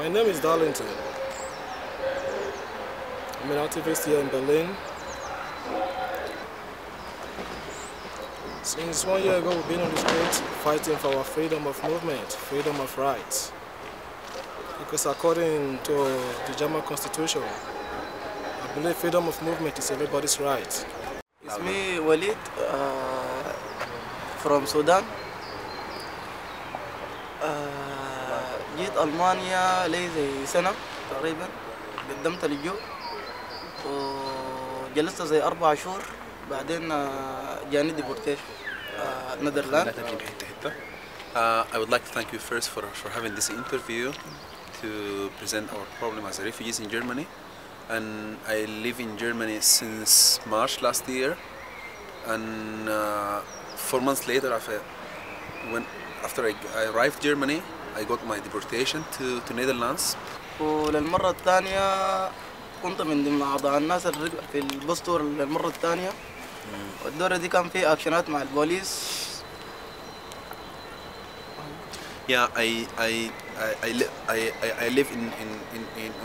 My name is Darlington. I'm an activist here in Berlin. Since 1 year ago, we've been on the streets fighting for our freedom of movement, freedom of rights. Because according to the German Constitution, I believe freedom of movement is everybody's right. It's me, Walid, from Sudan. جيت ألمانيا لي زي سنة تقريبا، قدمت للجوء وجلست زي 4 شهور، بعدين جاني ديبورتيشن نذرلاند. I would like to thank you first for having this interview to present our problem as refugees in Germany. And I live in Germany since March last year, and 4 months later, after I arrived Germany, I got my deportation to Netherlands. وللمرة الثانية كنت من ضمن أعضاء الناس اللي في البوستور للمرة الثانية، والدورة دي كان في أكشنات مع البوليس. Yeah, I live in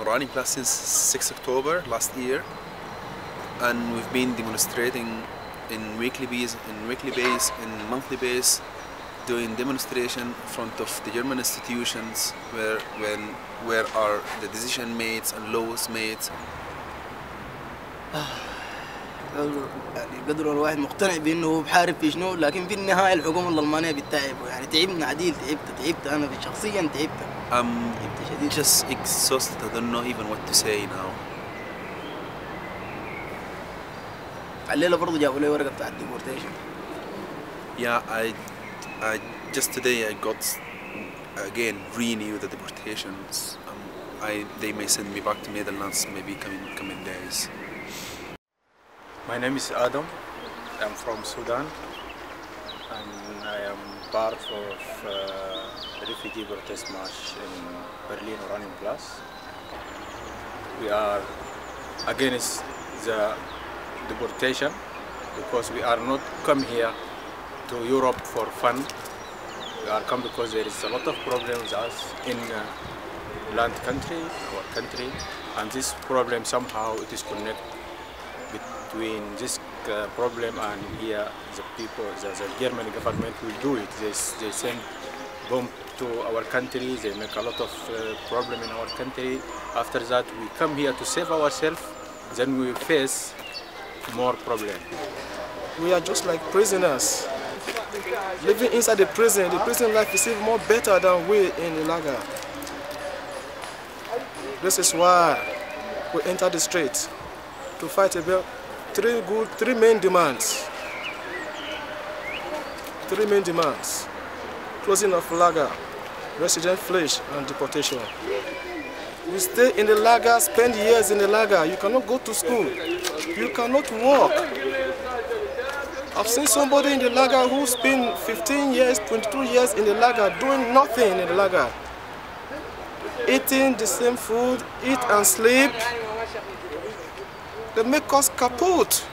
Oranienplatz since 6 October last year, and we've been demonstrating in weekly base, in monthly base, doing demonstration in front of the German institutions where are the decision made and laws made. يعني قدر الواحد مقتنع بأنه هو بحارب في شنو، لكن في النهاية الحكومة الألمانية بتتعب، يعني تعبنا عديل، تعبت أنا شخصيا تعبت. I'm just exhausted. I don't know even what to say now. الليلة برضه جابوا لي ورقة بتاعت deportation. Yeah, I just today I got again renew the deportations. They may send me back to Netherlands maybe coming days. My name is Adam. I'm from Sudan, and I am part of the refugee protest march in Berlin Oranienplatz. We are against the deportation because we are not come here to Europe for fun. We are come because there is a lot of problems as in land country, our country, and this problem somehow it is connected between this problem and here the people, the German government will do it. They send bomb to our country, they make a lot of problem in our country. After that we come here to save ourselves, then we face more problem. We are just like prisoners. Living inside the prison life is even more better than we in the lager. This is why we enter the street to fight about three main demands. Closing of lager, resident flesh, and deportation. You stay in the lager, spend years in the lager, you cannot go to school, you cannot work. I've seen somebody in the lager who spent 15 years, 22 years in the lager doing nothing in the lager. Eating the same food, eat and sleep. They make us kaput.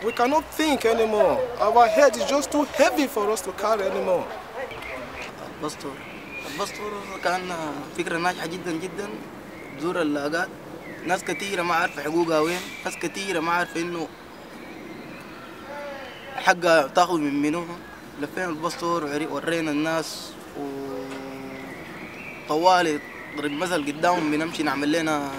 We cannot think anymore. Our head is just too heavy for us to carry anymore. البوستور كان فكرة ناجحة جدا جدا. بزور اللاجات، ناس كثيرة ما عارفة حقوقها وين، ناس كثيرة ما عارفة إنه حقها تاخذ من منو. لفينا البوستور ورينا الناس، وطوالي ضرب مثل قدامهم بنمشي نعمل لنا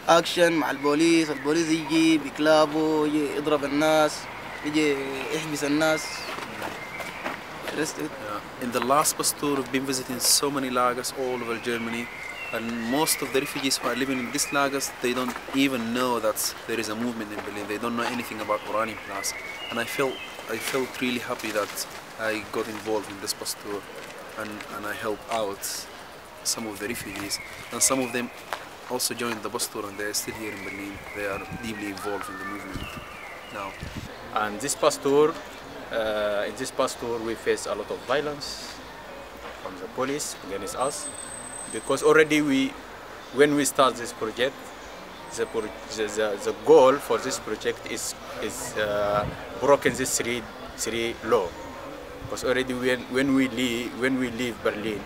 اكشن مع البوليس يجي بكلابه، يجي يضرب الناس، يجي يحبس الناس. In the last bustour, we've been visiting so many lagers all over Germany, and most of the refugees who are living in these lagers, they don't even know that there is a movement in Berlin. They don't know anything about Oranienplatz, and I felt really happy that I got involved in this bustour, and I helped out some of the refugees, and some of them also joined the bustour, and they are still here in Berlin. They are deeply involved in the movement now. And this bustour, in this bustour we face a lot of violence from the police against us, because already when we start this project, the goal for this project is broken this three law. Because already when we leave Berlin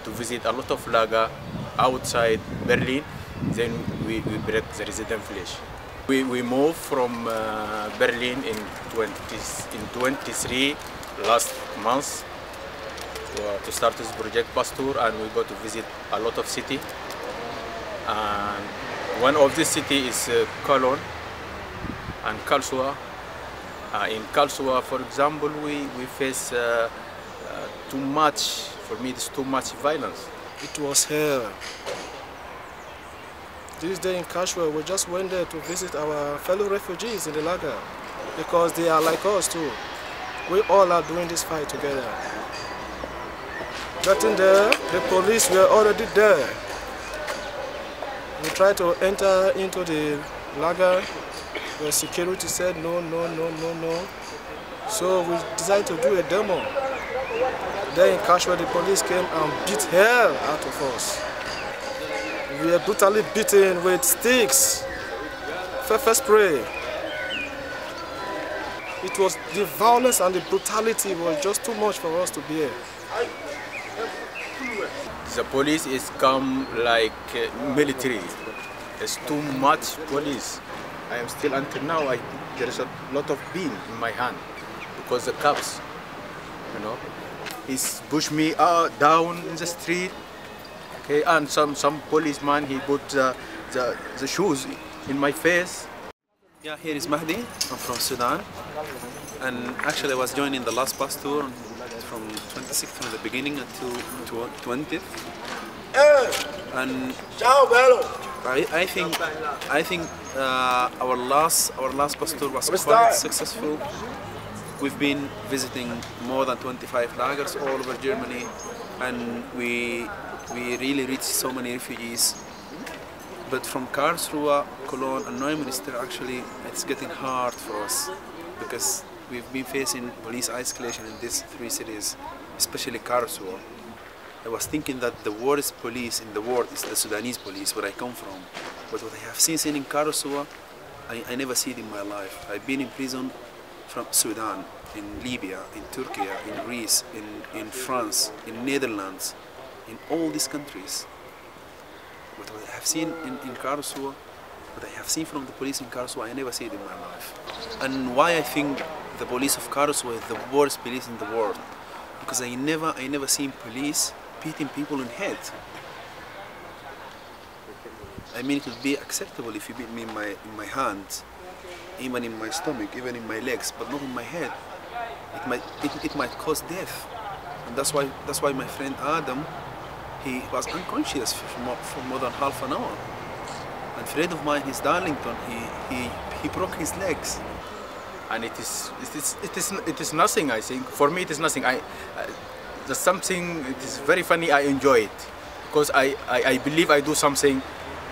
to visit a lot of lager outside Berlin. Then we break the resident village. We moved from Berlin in 23 last month to start this project bustour, and we go to visit a lot of city. And one of this city is Cologne and Karlsruhe. In Karlsruhe, for example, we face too much. For me, it's too much violence. It was hell. This day in Karlsruhe, we just went there to visit our fellow refugees in the lager, because they are like us too. We all are doing this fight together. Getting there, the police were already there. We tried to enter into the lager. The security said no, no, no, no, no. So we decided to do a demo. Then in Karlsruhe, the police came and beat hell out of us. We were brutally beaten with sticks, pepper spray. It was the violence and the brutality was just too much for us to bear. The police is come like military. It's too much police. I am still until now. There is a lot of pain in my hand because the cops, you know, he's pushed me down in the street. Okay, and some policeman he put the shoes in my face. Yeah, here is Mahdi. I'm from Sudan, and actually I was joining the last bus tour from 26th from the beginning until 20th. And I think our last bus tour was quite successful. We've been visiting more than 25 lagers all over Germany, and we really reached so many refugees. But from Karlsruhe, Cologne and Neumünster, actually it's getting hard for us because we've been facing police escalation in these three cities, especially Karlsruhe. I was thinking that the worst police in the world is the Sudanese police, where I come from. But what I have seen in Karlsruhe, I never see it in my life. I've been in prison from Sudan, in Libya, in Turkey, in Greece, in France, in Netherlands, in all these countries. But what I have seen in Karlsruhe, what I have seen from the police in Karlsruhe, I never see it in my life. And why I think the police of Karlsruhe is the worst police in the world? Because I never seen police beating people in head. I mean, it would be acceptable if you beat me in my hands, even in my stomach, even in my legs, but not in my head. It might cause death, and that's why my friend Adam, he was unconscious for more than half an hour. And a friend of mine, his Darlington, he broke his legs. And it is nothing. I think for me it is nothing. There's something. It is very funny. I enjoy it because I believe I do something.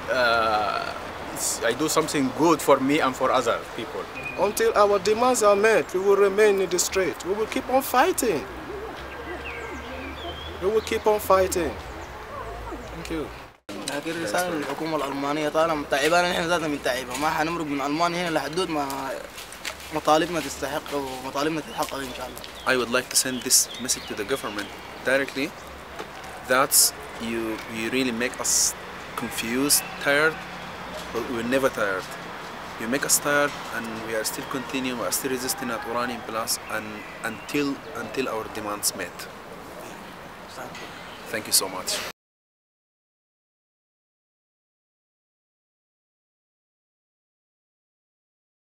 I do something good for me and for other people. Until our demands are met, we will remain in the street. We will keep on fighting. We will keep on fighting. Thank you. لكن رسالة للحكومة الألمانية طالما تعبانة نحن ذاتنا من تعبها ما حنمرق من ألمانيا هنا لحدود ما مطالبنا تستحق ومطالبنا تتحقق إن شاء الله. I would like to send this message to the government directly. That you really make us confused, tired, but we're never tired. You make us tired, and we are still continuing, we are still resisting at Uranium Plus, and until our demands met. Thank you so much.